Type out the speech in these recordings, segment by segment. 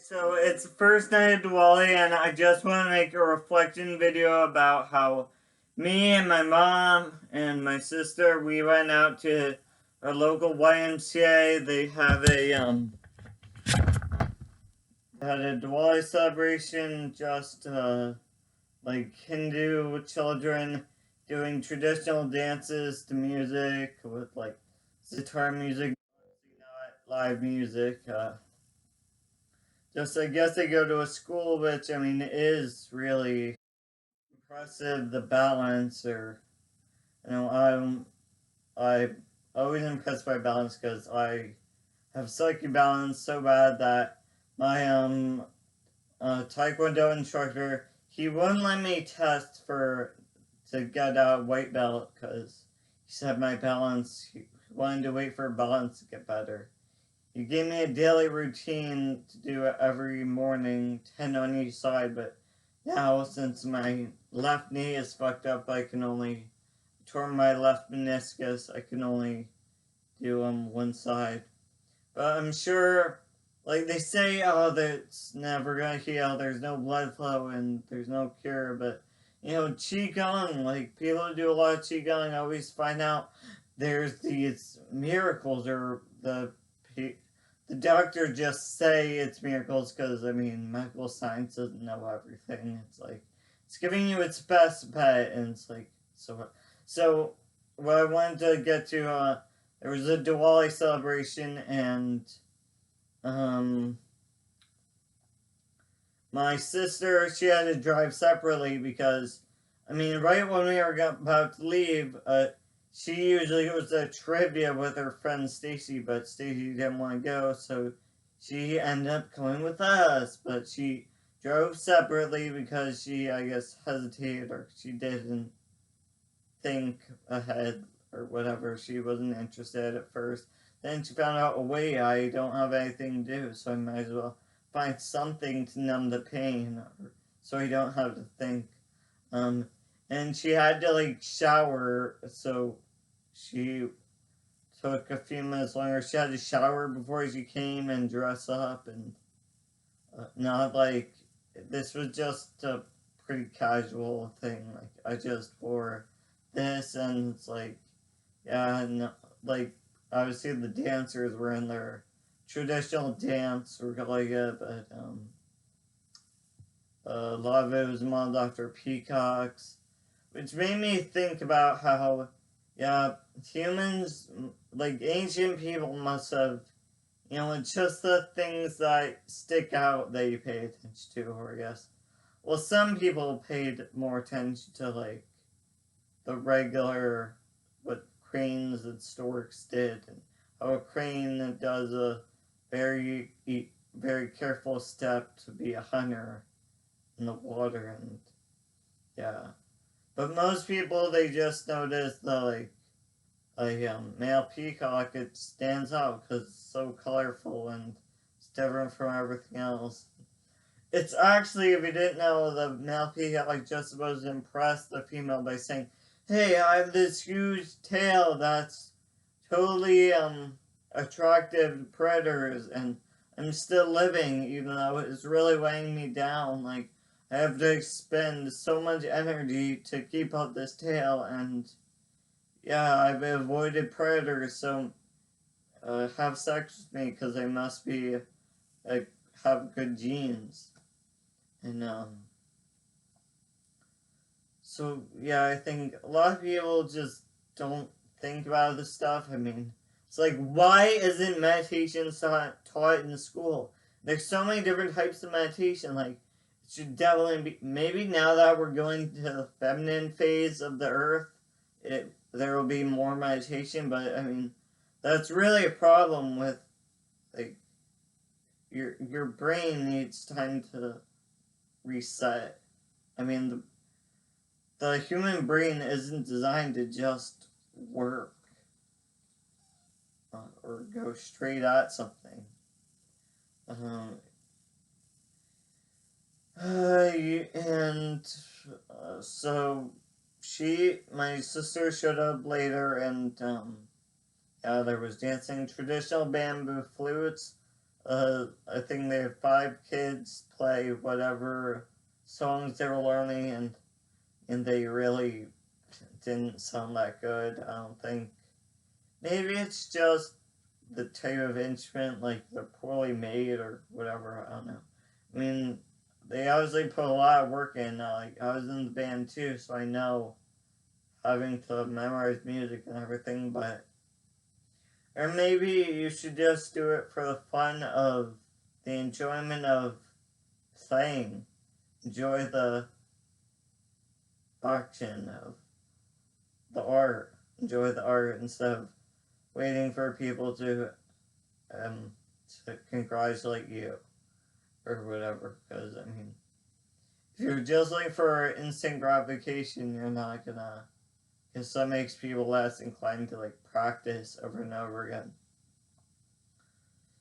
So it's the first night of Diwali, and I just want to make a reflection video about how me and my mom and my sister, we went out to our local YMCA. They have had a Diwali celebration, just like Hindu children doing traditional dances to music with like sitar music, not live music. Just I guess they go to a school, which I mean is really impressive. The balance, or I'm always impressed by balance because I have psychic balance so bad that my taekwondo instructor, he wouldn't let me test for to get a white belt because he said my balance. He wanted to wait for balance to get better. You gave me a daily routine to do it every morning, 10 on each side, but now since my left knee is fucked up, I can only tore my left meniscus. I can only do one side. But I'm sure, like they say, oh, that's never gonna heal. There's no blood flow and there's no cure. But qigong, like people who do a lot of qigong always find out there's these miracles, or the doctor just say it's miracles because I mean medical science doesn't know everything. It's like it's giving you its best bet, and it's like so. What I wanted to get to, there was a Diwali celebration, and um, my sister, she had to drive separately because, I mean, right when we were about to leave, she usually goes to trivia with her friend Stacy, but Stacy didn't want to go, so she ended up going with us. But she drove separately because she, I guess, hesitated, or she didn't think ahead or whatever. She wasn't interested at first. Then she found out, oh wait, I don't have anything to do, so I might as well find something to numb the pain, or so you don't have to think. Um, and she had to like shower, so she took a few minutes longer. She had to shower before she came and dress up, and not like this was just a pretty casual thing. Like I just wore this, and it's like, yeah, and like obviously the dancers were in their traditional dance regalia, but a lot of it was modeled after peacocks, which made me think about how, yeah, humans, like ancient people, must have, it's just the things that stick out that you pay attention to, or I guess, well, some people paid more attention to like the regular what cranes and storks did, and how a crane does a very very careful step to be a hunter in the water, and yeah. But most people, they just notice the like a male peacock. It stands out because it's so colorful and it's different from everything else. It's actually, if you didn't know, the male peacock like just supposed to impress the female by saying, "Hey, I have this huge tail that's totally attractive to predators, and I'm still living, even though it's really weighing me down. Like I have to expend so much energy to keep up this tail, and yeah, I've avoided predators, so have sex with me because they must be like have good genes." And so yeah, I think a lot of people just don't think about this stuff. I mean, it's like, why isn't meditation taught in school? There's so many different types of meditation. Like, it should definitely be. Maybe now that we're going to the feminine phase of the earth, there will be more meditation. But I mean, that's really a problem with like your brain needs time to reset. I mean, the human brain isn't designed to just work or go straight at something. Um, and so my sister showed up later, and yeah, there was dancing, traditional bamboo flutes. I think they had 5 kids play whatever songs they were learning, and they really didn't sound that good. I don't think. Maybe it's just the type of instrument, like they're poorly made or whatever. I don't know. I mean, they obviously put a lot of work in. Like I was in the band too, so I know having to memorize music and everything. But or maybe you should just do it for the fun of the enjoyment of playing. Enjoy the action of the art. Enjoy the art instead of waiting for people um to congratulate you or whatever. Because I mean, if you're just looking for instant gratification, you're not gonna. Because that makes people less inclined to like practice over and over again.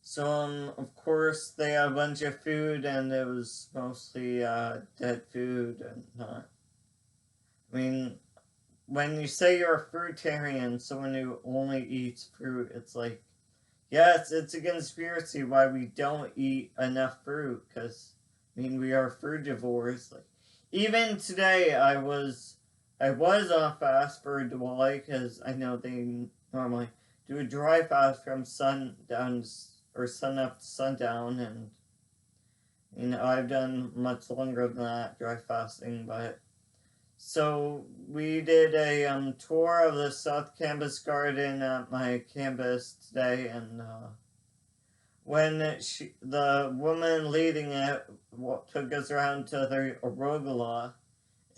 So of course they had a bunch of food, and it was mostly dead food and not. I mean, when you say you're a fruitarian, someone who only eats fruit, it's like, yes, it's a conspiracy why we don't eat enough fruit. Because I mean, we are frugivores. Like even today, I was on a fast for Diwali because I know they normally do a dry fast from sundown or sun up to sundown, and I've done much longer than that dry fasting, but. So we did a tour of the South Campus Garden at my campus today, and when the woman leading it took us around to the arugula,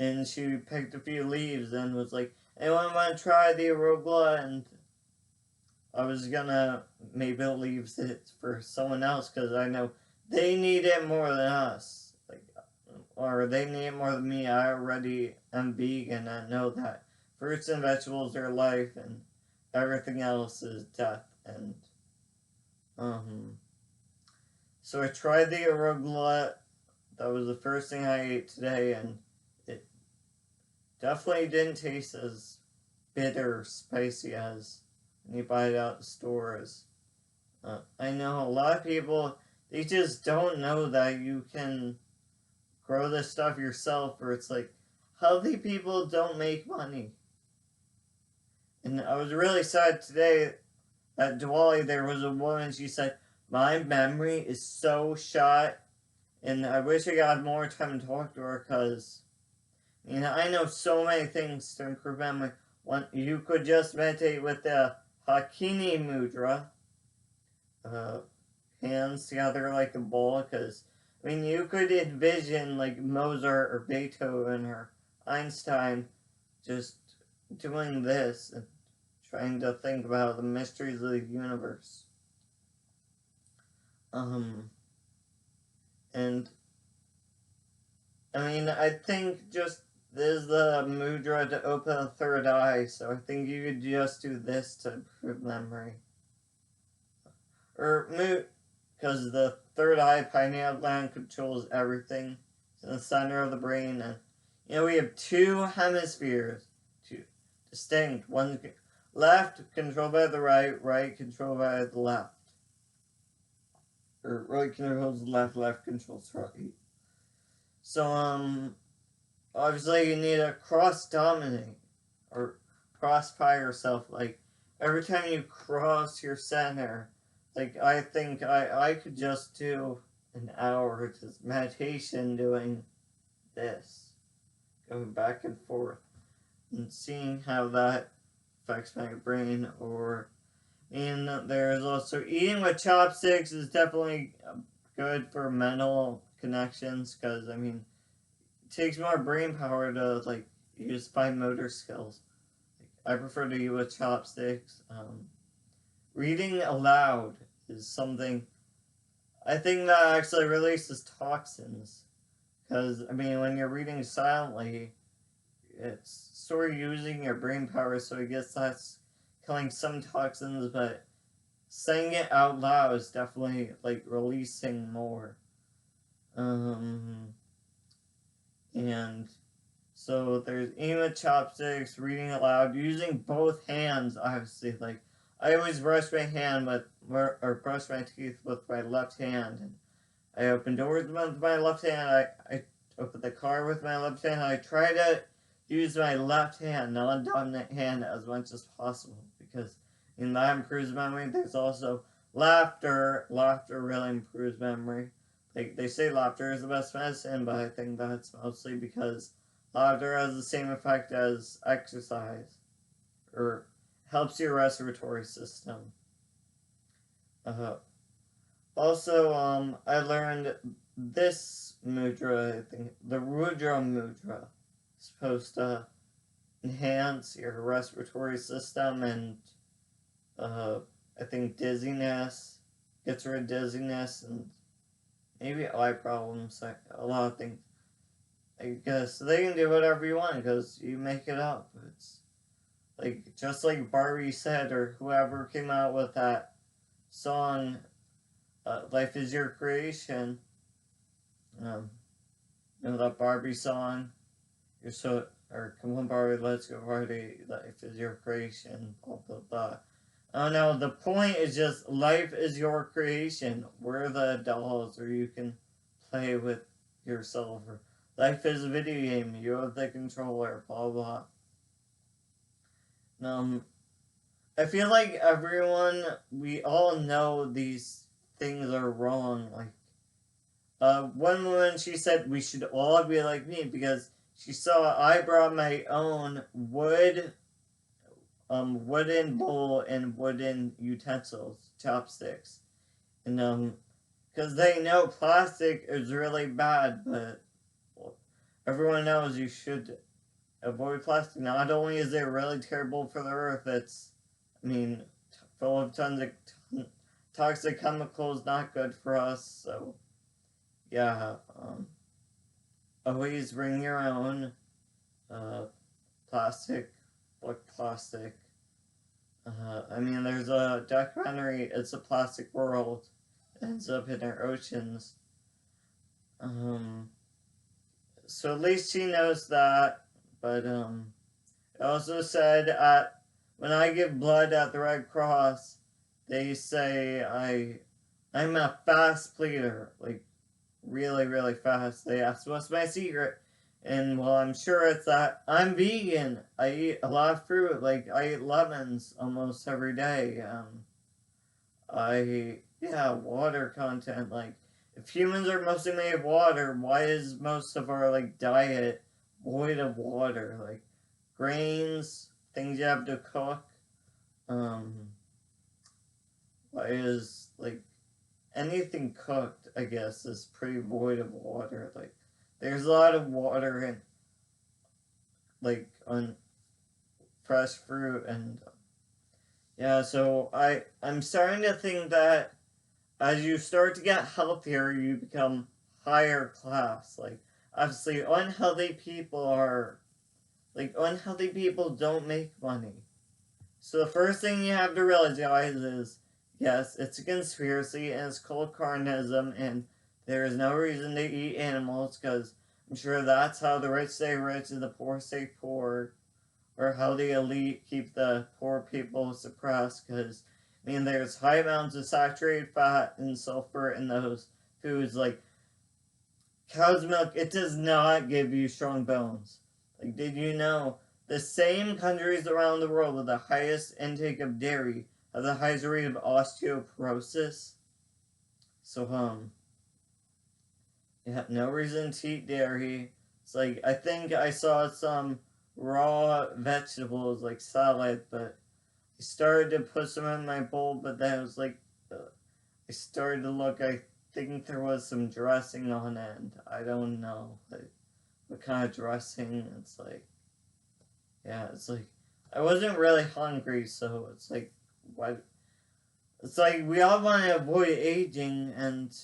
and she picked a few leaves and was like, "Anyone want to try the arugula?" And I was gonna maybe leave it for someone else because I know they need it more than us. Like, or they need it more than me. I already am vegan. I know that fruits and vegetables are life, and everything else is death. And so I tried the arugula. That was the first thing I ate today, and it definitely didn't taste as bitter or spicy as when you buy it out the stores. I know a lot of people, they just don't know that you can grow this stuff yourself, or it's like, healthy people don't make money. And I was really sad today at Diwali, there was a woman, she said, "My memory is so shot, and I wish I got more time to talk to her because, I know so many things to improve memory. One, you could just meditate with the Hakini Mudra, hands together like a ball, because, you could envision like Mozart or Beethoven or Einstein just doing this and trying to think about the mysteries of the universe. And I think just this is the mudra to open a third eye, so I think you could just do this to improve memory. Or because the third eye pineal gland controls everything. It's in the center of the brain, and we have 2 hemispheres, 2 distinct. One left controlled by the right, right controlled by the left. Or right controls left, left controls right. So obviously you need to cross dominate or crossify yourself. Like every time you cross your center, like I think I could just do an hour just meditation doing this, going back and forth, and seeing how that affects my brain. Or there's also eating with chopsticks is definitely good for mental connections because it takes more brain power to like use fine motor skills. I prefer to eat with chopsticks. Reading aloud is something I think that actually releases toxins. Because, when you're reading silently, it's sort of using your brain power, so I guess that's killing some toxins, but saying it out loud is definitely, like, releasing more. And so there's eating with chopsticks, reading aloud, using both hands, obviously. Like, I always brush my hand with, or brush my teeth with my left hand, and I open doors with my left hand. I open the car with my left hand. I try to use my left hand, non-dominant hand, as much as possible, because that improves memory. There's also laughter. Laughter really improves memory. They say laughter is the best medicine, but I think that's mostly because laughter has the same effect as exercise, or helps your respiratory system. Uh, Also, I learned this mudra, I think, the Rudra mudra, is supposed to enhance your respiratory system and, I think dizziness, gets rid of dizziness and maybe eye problems, like a lot of things. I guess they can do whatever you want because you make it up. It's like, just like Barbie said, or whoever came out with that song, Life is Your Creation. You know that Barbie song? You're so, or come on Barbie, let's go party, life is your creation, blah blah blah. Oh no, the point is just, life is your creation. We're the dolls, or you can play with yourself, or life is a video game, you have the controller, blah blah. I feel like we all know these things are wrong. Like, one woman, she said we should all be like me because she saw I brought my own wooden bowl and wooden utensils, chopsticks. And, because they know plastic is really bad, but everyone knows you should avoid plastic. Not only is it really terrible for the earth, it's, full of tons of toxic chemicals, not good for us, so, yeah, always bring your own, plastic, like plastic. There's a documentary, It's a Plastic World, it ends up in our oceans. So at least she knows that, but, it also said when I give blood at the Red Cross, they say I'm a fast bleeder, like, really, really fast. They ask, what's my secret? And, well, I'm sure it's that I'm vegan. I eat a lot of fruit. Like, I eat lemons almost every day. Water content. Like, if humans are mostly made of water, why is most of our, like, diet void of water? Like, grains, things you have to cook. Why is, like, anything cooked, I guess, is pretty void of water. Like, there's a lot of water in, like, on fresh fruit, and yeah, so I'm starting to think that as you start to get healthier, you become higher class. Like, obviously, unhealthy people don't make money. So the first thing you have to realize, guys, is, yes, it's a conspiracy, and it's called carnism, and there is no reason to eat animals, because I'm sure that's how the rich stay rich and the poor stay poor, or how the elite keep the poor people suppressed, because, there's high amounts of saturated fat and sulfur in those foods. Like, cow's milk, it does not give you strong bones. Like, did you know the same countries around the world with the highest intake of dairy have the highest rate of osteoporosis? So, yeah, no reason to eat dairy. It's like, I think I saw some raw vegetables, like salad, but I started to put some in my bowl, but then it was like, I started to look, I think there was some dressing on it, and I don't know, like, what kind of dressing. It's like, yeah, it's like, I wasn't really hungry, so it's like, what? It's like, we all want to avoid aging, and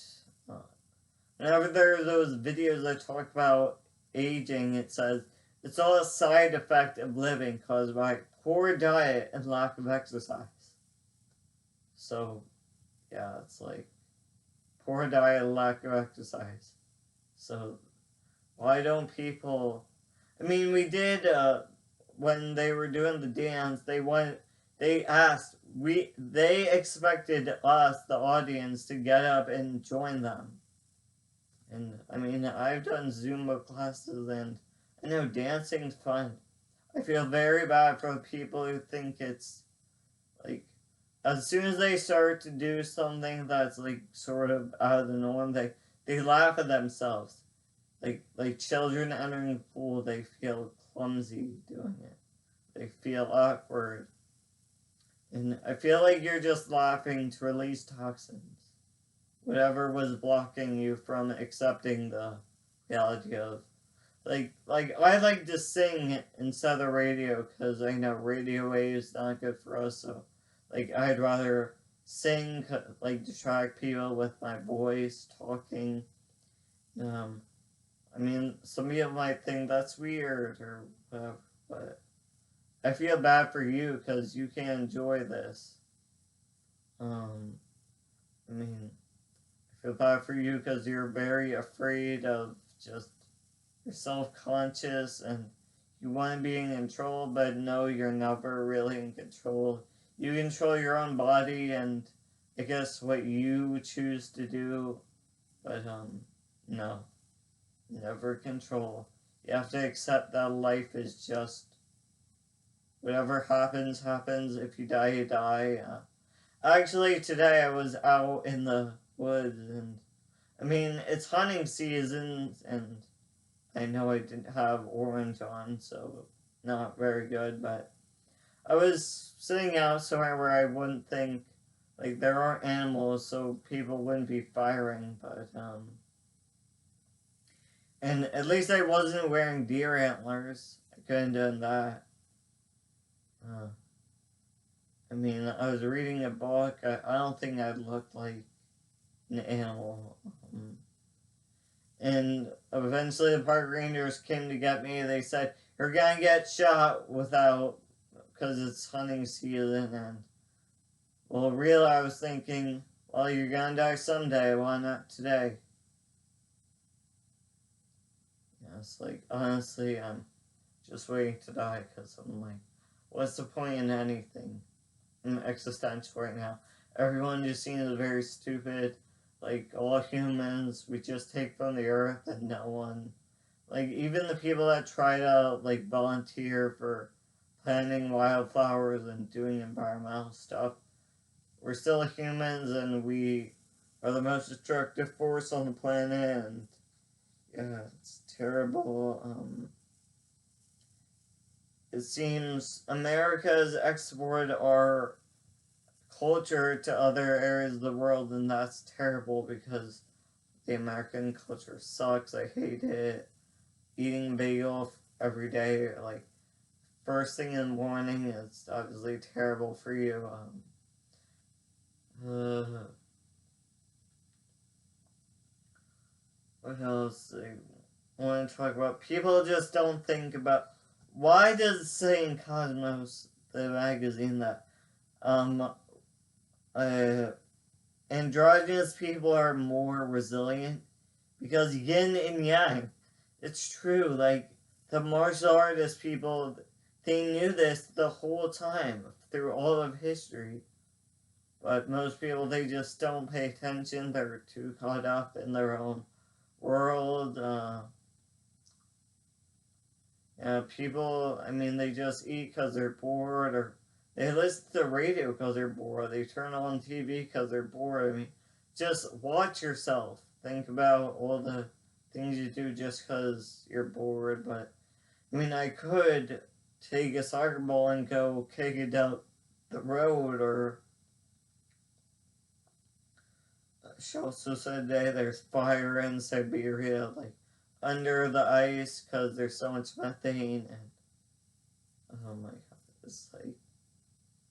whenever there are those videos that talk about aging, it says, it's all a side effect of living caused by poor diet and lack of exercise. So, yeah, it's like, poor diet and lack of exercise. So, why don't people... we did, when they were doing the dance, they asked, they expected us, the audience, to get up and join them. And I mean, I've done Zumba classes, and I know dancing's fun. I feel very bad for the people who think it's like, as soon as they start to do something that's like sort of out of the norm, they laugh at themselves. Like children entering the pool, they feel clumsy doing it. They feel awkward. And I feel like you're just laughing to release toxins. Whatever was blocking you from accepting the reality of like I like to sing instead of radio because I know radio waves not good for us. So like I'd rather sing, like distract people with my voice talking. Um, I mean, some people might think that's weird or whatever, but I feel bad for you because you can't enjoy this. Um, I mean, I feel bad for you because you're very afraid of just, you're self-conscious and you want to be in control, but no, you're never really in control. You control your own body and I guess what you choose to do, but no, never control. You have to accept that life is just whatever happens, happens. If you die, you die. Actually, today I was out in the woods, and I mean, it's hunting season, and I know I didn't have orange on, so not very good, but I was sitting out somewhere where I wouldn't think, like, there aren't animals, so people wouldn't be firing, but, and at least I wasn't wearing deer antlers. I couldn't have done that. I mean, I was reading a book. I don't think I looked like an animal. And eventually the park rangers came to get me. They said, you're gonna get shot without, because it's hunting season. And, well, really I was thinking, well, you're gonna die someday. Why not today? Yeah, it's like, honestly, I'm just waiting to die because I'm like, what's the point in anything? I'm existential right now. Everyone just seems very stupid. Like, all humans, we just take from the earth and no one. Like, even the people that try to, like, volunteer for planting wildflowers and doing environmental stuff, we're still humans and we are the most destructive force on the planet, and yeah, it's terrible. It seems America's exported our culture to other areas of the world, and that's terrible because the American culture sucks. I hate it. Eating bagel every day, like first thing in the morning, is obviously terrible for you. What else I want to talk about? People just don't think about, why does it say in Cosmos, the magazine, that uh, androgynous people are more resilient? Because yin and yang, it's true. Like, the martial artist people, they knew this the whole time through all of history. But most people, they just don't pay attention. They're too caught up in their own world. People, I mean, they just eat because they're bored, or they listen to the radio because they're bored. They turn on TV because they're bored. I mean, just watch yourself. Think about all the things you do just because you're bored. But, I mean, I could take a soccer ball and go kick it down the road, or she also said that there's fire in Siberia, like under the ice, because there's so much methane, and oh my god, it's like,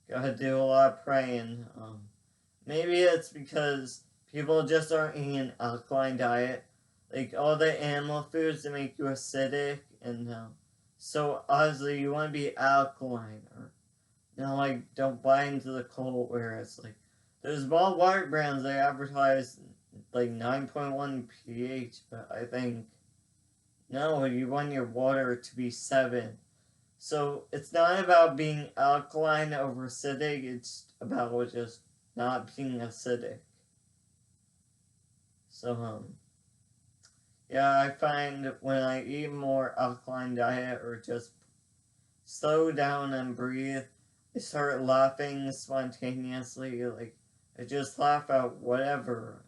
gotta do a lot of praying. Maybe it's because people just aren't eating an alkaline diet, like all the animal foods that make you acidic, and so obviously you want to be alkaline, or like don't buy into the cult where it's like, there's bottled water brands, they advertise like 9.1 pH, but I think no, you want your water to be 7. So it's not about being alkaline over acidic, it's about just not being acidic. So, yeah, I find when I eat more alkaline diet or just slow down and breathe, I start laughing spontaneously. Like, I just laugh out whatever.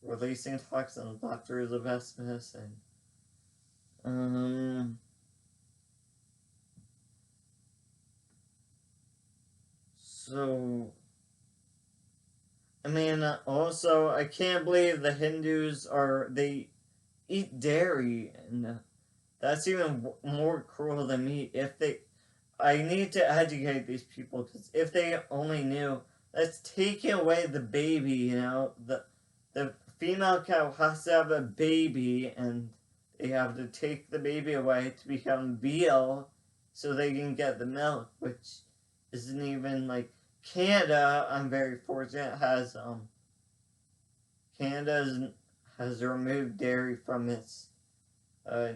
Releasing toxins, laughter is the best medicine. So, I mean, also, I can't believe the Hindus they eat dairy, and that's even more cruel than me. I need to educate these people, because if they only knew, that's taking away the baby, the female cow has to have a baby, and they have to take the baby away to become veal, so they can get the milk, which isn't even, like, Canada, I'm very fortunate, Canada has removed dairy from its uh,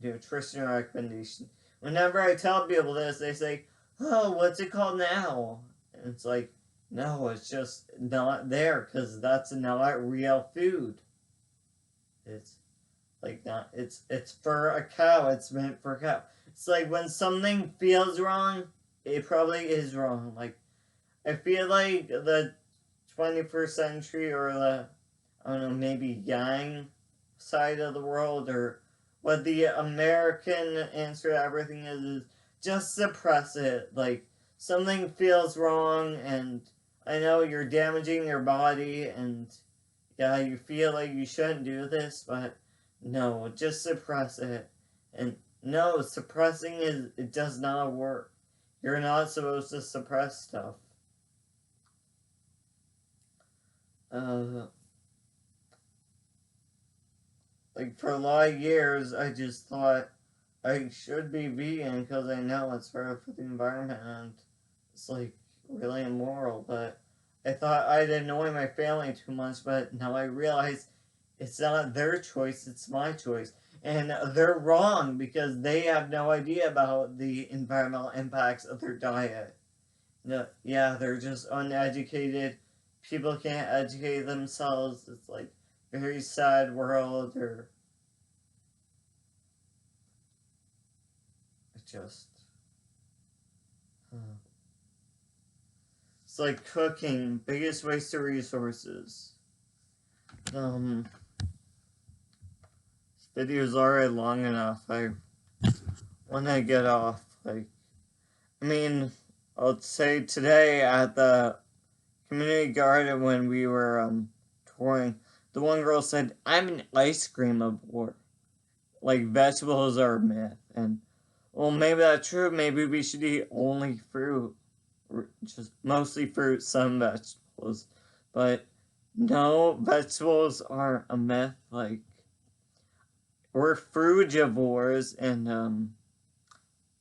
nutrition recommendation. Whenever I tell people this, they say, "Oh, what's it called now?" And it's like, no, it's just not there, because that's not real food. It's like not. It's for a cow. It's meant for a cow. It's like when something feels wrong, it probably is wrong. Like, I feel like the 21st century, or the, I don't know, maybe Yang side of the world, or what the American answer to everything is just suppress it. Like, something feels wrong, and I know you're damaging your body, and yeah, you feel like you shouldn't do this, but no, just suppress it. And no, it does not work. You're not supposed to suppress stuff. Uh, like, for a lot of years, I just thought I should be vegan because I know it's better for the environment, and it's, like, really immoral. But I thought I'd annoy my family too much, but now I realize it's not their choice, it's my choice. And they're wrong, because they have no idea about the environmental impacts of their diet. No, yeah, they're just uneducated. People can't educate themselves. It's like very sad world, or just it's like cooking, biggest waste of resources. Um, this video's already long enough. I want to get off. Like, I mean, I'll say today at the community garden when we were touring, the one girl said, "I'm an ice cream abhor. Like, vegetables are a myth." And well, maybe that's true. Maybe we should eat only fruit, or just mostly fruit, some vegetables. But no, vegetables aren't a myth. Like, we're frugivores, and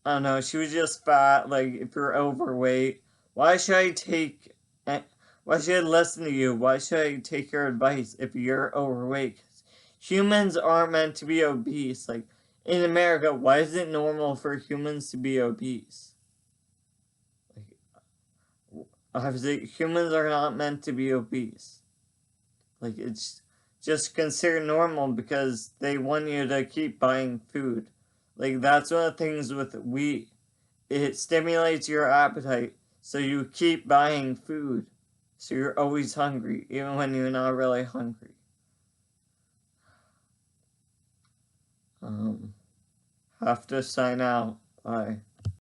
I don't know. She was just fat. Like, if you're overweight, why should I take? Why should I listen to you? Why should I take your advice if you're overweight? Humans aren't meant to be obese. Like, in America, why is it normal for humans to be obese? Like, obviously, humans are not meant to be obese. Like, it's just considered normal because they want you to keep buying food. Like, that's one of the things with wheat. It stimulates your appetite, so you keep buying food. So you're always hungry, even when you're not really hungry. Have to sign out. Bye.